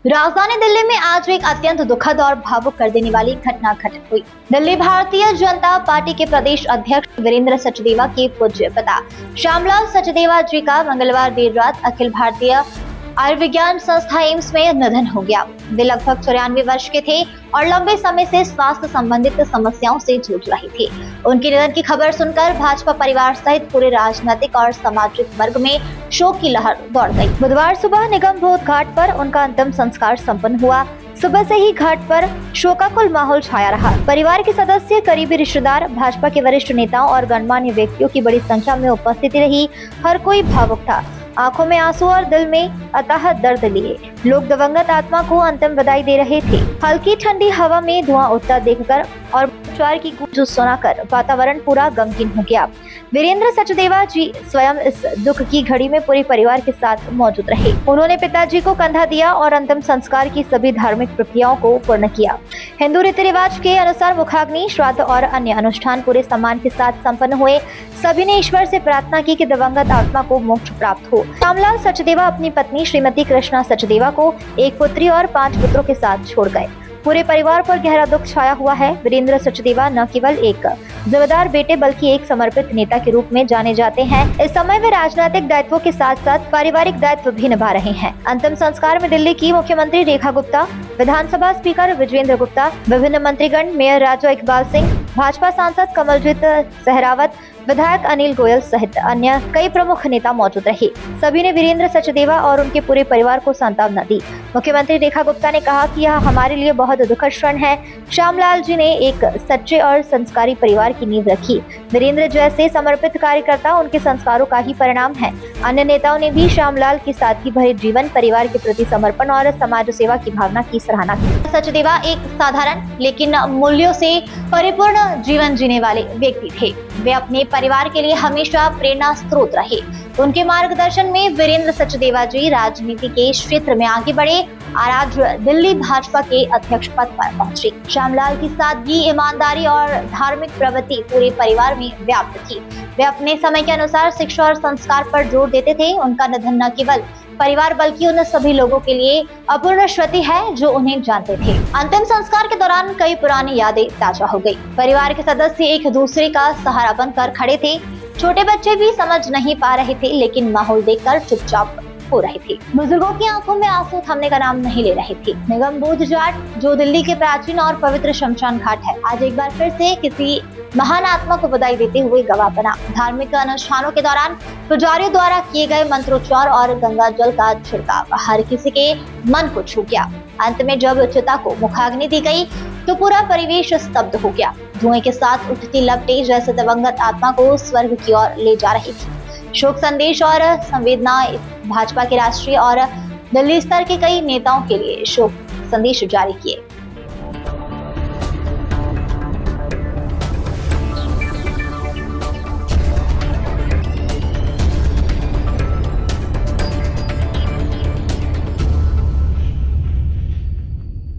राजधानी दिल्ली में आज एक अत्यंत दुखद और भावुक कर देने वाली घटना घटित हुई। दिल्ली भारतीय जनता पार्टी के प्रदेश अध्यक्ष वीरेंद्र सचदेवा के पूज्य पिता श्यामलाल सचदेवा जी का मंगलवार देर रात अखिल भारतीय आयुर्विज्ञान संस्था एम्स में निधन हो गया। वे लगभग 94 वर्ष के थे और लंबे समय से स्वास्थ्य संबंधित समस्याओं से जूझ रहे थे। उनके निधन की खबर सुनकर भाजपा परिवार सहित पूरे राजनीतिक और सामाजिक वर्ग में शोक की लहर दौड़ गई। बुधवार सुबह निगम बोध घाट पर उनका अंतिम संस्कार संपन्न हुआ। सुबह से ही घाट पर शोकाकुल माहौल छाया रहा। परिवार के सदस्य, करीबी रिश्तेदार, भाजपा के वरिष्ठ नेताओं और गणमान्य व्यक्तियों की बड़ी संख्या में उपस्थिति रही। हर कोई भावुक था, आंखों में आंसू और दिल में अथाह दर्द लिए लोग दिवंगत आत्मा को अंतिम विदाई दे रहे थे। हल्की ठंडी हवा में धुआं उठता देखकर और उपचार की गूंज सुनाकर वातावरण पूरा गमगीन हो गया। वीरेंद्र सचदेवा जी स्वयं इस दुख की घड़ी में पूरे परिवार के साथ मौजूद रहे। उन्होंने पिताजी को कंधा दिया और अंतिम संस्कार की सभी धार्मिक प्रक्रियाओं को पूर्ण किया। हिंदू रीति रिवाज के अनुसार मुखाग्नि, श्राद्ध और अन्य अनुष्ठान पूरे सम्मान के साथ संपन्न हुए। सभी ने ईश्वर से प्रार्थना की कि दिवंगत आत्मा को मोक्ष प्राप्त हो। श्यामलाल सचदेवा अपनी पत्नी श्रीमती कृष्णा सचदेवा को एक पुत्री और 5 पुत्रों के साथ छोड़ गए। पूरे परिवार पर गहरा दुख छाया हुआ है। वीरेंद्र सचदेवा न केवल एक जिम्मेदार बेटे बल्कि एक समर्पित नेता के रूप में जाने जाते हैं। इस समय वे राजनीतिक दायित्वों के साथ साथ पारिवारिक दायित्व भी निभा रहे हैं। अंतिम संस्कार में दिल्ली की मुख्यमंत्री रेखा गुप्ता, विधानसभा स्पीकर विजेंद्र गुप्ता, विभिन्न मंत्रीगण, मेयर राजा इकबाल सिंह, भाजपा सांसद कमलजीत सहरावत, विधायक अनिल गोयल सहित अन्य कई प्रमुख नेता मौजूद रहे। सभी ने वीरेंद्र सचदेवा और उनके पूरे परिवार को सांत्वना दी। मुख्यमंत्री रेखा गुप्ता ने कहा कि यह हमारे लिए बहुत दुखद क्षण है। श्यामलाल जी ने एक सच्चे और संस्कारी परिवार की नींव रखी। वीरेंद्र जैसे समर्पित कार्यकर्ता उनके संस्कारों का ही परिणाम है। अन्य नेताओं ने भी श्यामलाल के सादगी भरे जीवन, परिवार के प्रति समर्पण और समाज सेवा की भावना की सराहना की। सचदेवा एक साधारण लेकिन मूल्यों से परिपूर्ण जीवन जीने वाले व्यक्ति थे। वे अपने परिवार के लिए हमेशा प्रेरणा स्रोत रहे। उनके मार्गदर्शन में वीरेंद्र सचदेवा जी राजनीति के क्षेत्र में आगे बढ़े और आज दिल्ली भाजपा के अध्यक्ष पद पर पहुंचे। श्यामलाल की सादगी, ईमानदारी और धार्मिक प्रवृत्ति पूरे परिवार में व्याप्त थी। वे अपने समय के अनुसार शिक्षा और संस्कार पर जोर देते थे। उनका निधन न केवल परिवार बल्कि उन सभी लोगों के लिए अपूर्ण क्षति है जो उन्हें जानते थे। अंतिम संस्कार के दौरान कई पुरानी यादें ताजा हो गई। परिवार के सदस्य एक दूसरे का सहारा बनकर खड़े थे। छोटे बच्चे भी समझ नहीं पा रहे थे लेकिन माहौल देखकर चुपचाप हो रहे थे। बुजुर्गों की आंखों में आंसू थमने का नाम नहीं ले रहे थे। निगम बोध घाट, जो दिल्ली के प्राचीन और पवित्र शमशान घाट है, आज एक बार फिर से किसी महान आत्मा को बधाई देते हुए गवाह बना। धार्मिक अनुष्ठानों के दौरान पुजारियों द्वारा किए गए मंत्रोच्चार और गंगा जल का छिड़काव हर किसी के मन को छू गया। अंत में जब चिता को मुखाग्नि दी गई तो पूरा परिवेश स्तब्ध हो गया। धुएं के साथ उठती लपटें जैसे दिवंगत आत्मा को स्वर्ग की ओर ले जा रही थी। शोक संदेश और संवेदना भाजपा के राष्ट्रीय और दिल्ली स्तर के कई नेताओं के लिए शोक संदेश जारी किए।